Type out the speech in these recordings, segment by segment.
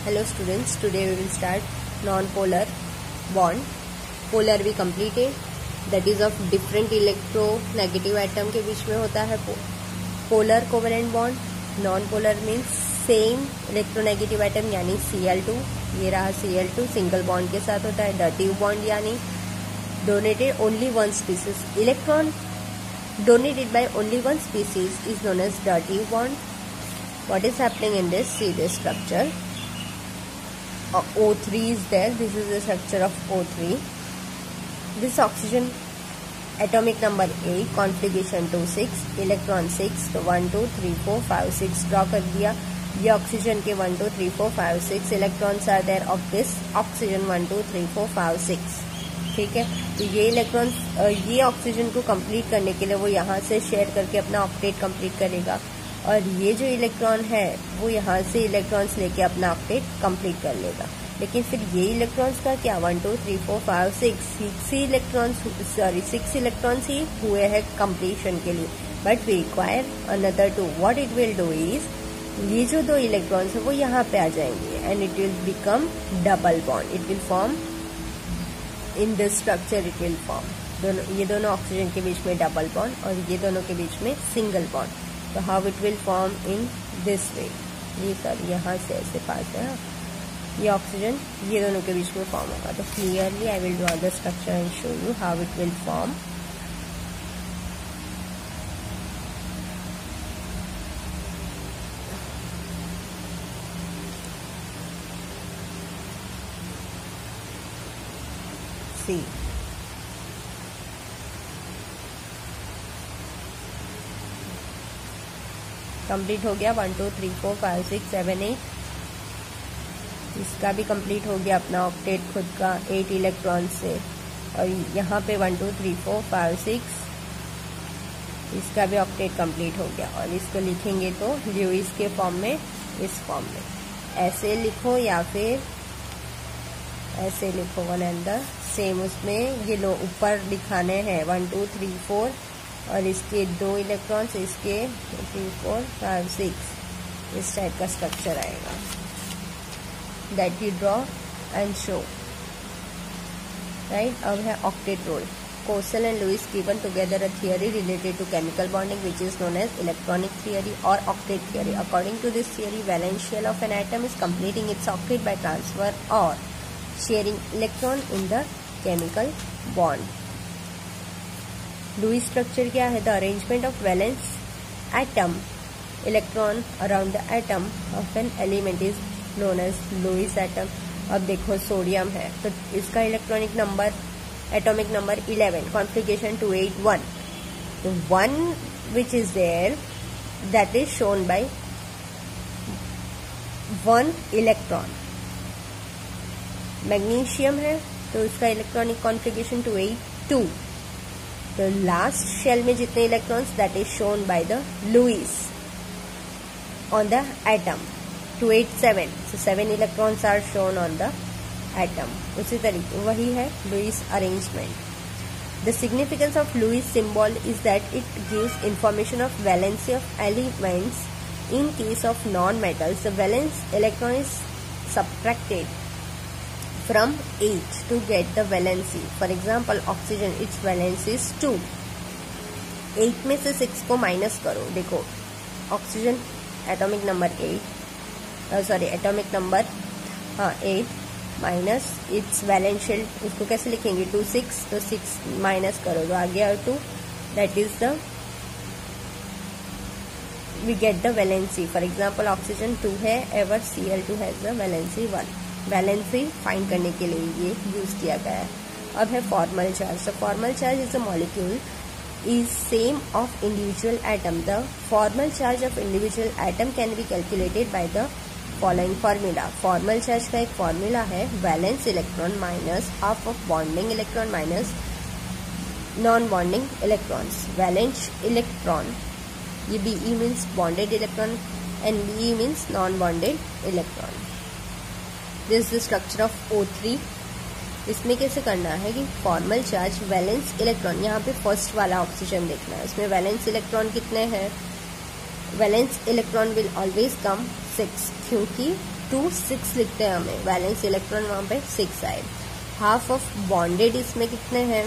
Hello students, today we will start non-polar bond. Polar we completed, that is of different electronegative atom के बीच में होता है polar covalent bond. Non-polar means same electronegative atom यानी Cl2, ये रहा Cl2 single bond के साथ होता है. Dative bond यानी donated only one species. Electron donated by only one species is known as dative bond. What is happening in this? See this structure. O3 is there. This is the structure of O3. This oxygen atomic number 8, configuration 2 6, electron 6. तो 1 2 3 4 5 6 draw कर दिया. ये oxygen के 1 2 3 4 5 6 electrons are there of this oxygen 1 2 3 4 5 6. ठीक है, तो ये electrons ये ऑक्सीजन को कंप्लीट करने के लिए वो यहाँ से शेयर करके अपना ऑक्टेट कंप्लीट करेगा, और ये जो इलेक्ट्रॉन है वो यहाँ से इलेक्ट्रॉन्स लेके अपना ऑक्टेट कंप्लीट कर लेगा. लेकिन फिर ये इलेक्ट्रॉन्स का क्या 1 2 3 4 5 6 इलेक्ट्रॉन्स ही हुए हैं कंप्लीशन के लिए. But we require another 2. What it will do is, ये जो दो इलेक्ट्रॉन्स है वो यहाँ पे आ जाएंगे and it will become double bond. It will form in this structure. It will form ये दोनों ऑक्सीजन के बीच में डबल बॉन्ड और ये दोनों के बीच में सिंगल बॉन्ड. तो how it will form in this way. ये सर यहाँ से ऐसे पास है, ये ऑक्सीजन ये दोनों के बीच में फॉर्म होगा. तो clearly I will draw the structure and show you how it will form. See complete हो गया 1 2 3 4 5 6 7 8. इसका भी कंप्लीट हो गया अपना ऑक्टेट खुद का 8 इलेक्ट्रॉन से. और यहाँ पे 1 2 3 4 5 6 इसका भी ऑक्टेट कंप्लीट हो गया. और इसको लिखेंगे तो ल्यूइस के फॉर्म में, इस फॉर्म में ऐसे लिखो या फिर ऐसे लिखो. One and the same. उसमें ये लो ऊपर दिखाने हैं 1 2 3 4 और इसके 2 इलेक्ट्रॉन्स, इसके 3 4 5 6 इस टाइप का स्ट्रक्चर आएगा. That you draw and show. Right, अब है octet rule. Kossel and Lewis given together a theory related to chemical bonding which is known as electronic theory और octet theory. According to this theory, valence shell of an atom is completing its octet by transfer और sharing electron in the chemical bond. Lewis structure क्या है? The arrangement of valence atom electron around the atom of N element is known as Lewis atom. अब देखो sodium है तो इसका electronic number atomic number 11, configuration 281. तो 1 which is there that is shown by 1 electron. Magnesium है तो इसका electronic configuration 282. तो लास्ट शेल में जितने electrons that is shown by the Lewis on the atom 287. so 7 electrons are shown on the atom. उसी तरीके वही है Lewis arrangement. The significance of Lewis symbol is that it gives information of valency of elements. In case of non-metals, the valence electron is subtracted from each to get the valency. For example, oxygen, its valency is 2. 8 में से 6 को minus करो. देखो oxygen atomic number 8 atomic number 8 minus its valential. उसको कैसे लिखेंगे? 2 6. तो 6 minus करो तो आ गया 2. That is the we get the valency. For example oxygen 2 है, ever Cl2 has the valency 1. Valency find करने के लिए ये यूज किया गया है. अब है formal charge. The formal charge is a molecule is same of individual atom. The formal charge of individual atom can be calculated by the following formula. Formal charge का एक formula है valence electron minus half of bonding electron minus non-bonding electrons. Valence electron, ये Be means bonded electron and Be means non-bonded electron. This is the structure of O3. इसमें कैसे करना है कि formal charge valence electron, यहाँ पे first वाला oxygen देखना है. इसमें वैलेंस इलेक्ट्रॉन कितने हैं? Valence electron will always come 6 क्योंकि 2 6 लिखते हैं हमें, वैलेंस इलेक्ट्रॉन वहाँ पे 6 आए। हाफ ऑफ बॉन्डेड इसमें कितने हैं,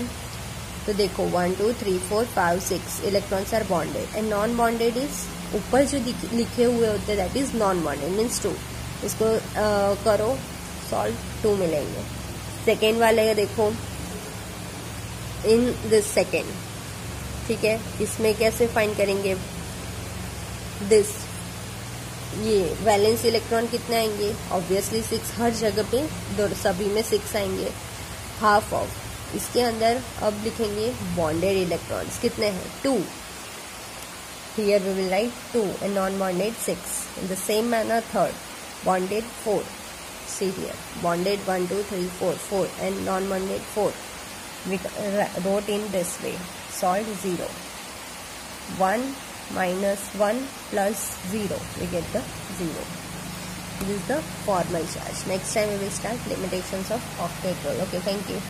तो देखो 1 2 3 4 5 6 electrons are bonded and non bonded is ऊपर जो लिखे हुए होते हैं that is non bonded means 2। इसको करो सॉल्व, 2 मिलेंगे। सेकेंड वाले का देखो इन दिस सेकेंड, ठीक है, इसमें कैसे फाइंड करेंगे दिस, ये वैलेंस इलेक्ट्रॉन कितने आएंगे, ऑब्वियसली 6 हर जगह पे सभी में 6 आएंगे। हाफ ऑफ इसके अंदर अब लिखेंगे बॉन्डेड इलेक्ट्रॉन्स कितने हैं 2, here we will write 2 and non bonded 6। In the same manner third bonded 4, see here bonded 1 2 3 4 4 and non bonded 4, we wrote in this way, solved 0 1 minus 1 plus 0, we get the 0. This is the formal charge. Next time we will start limitations of octet role. Okay, thank you.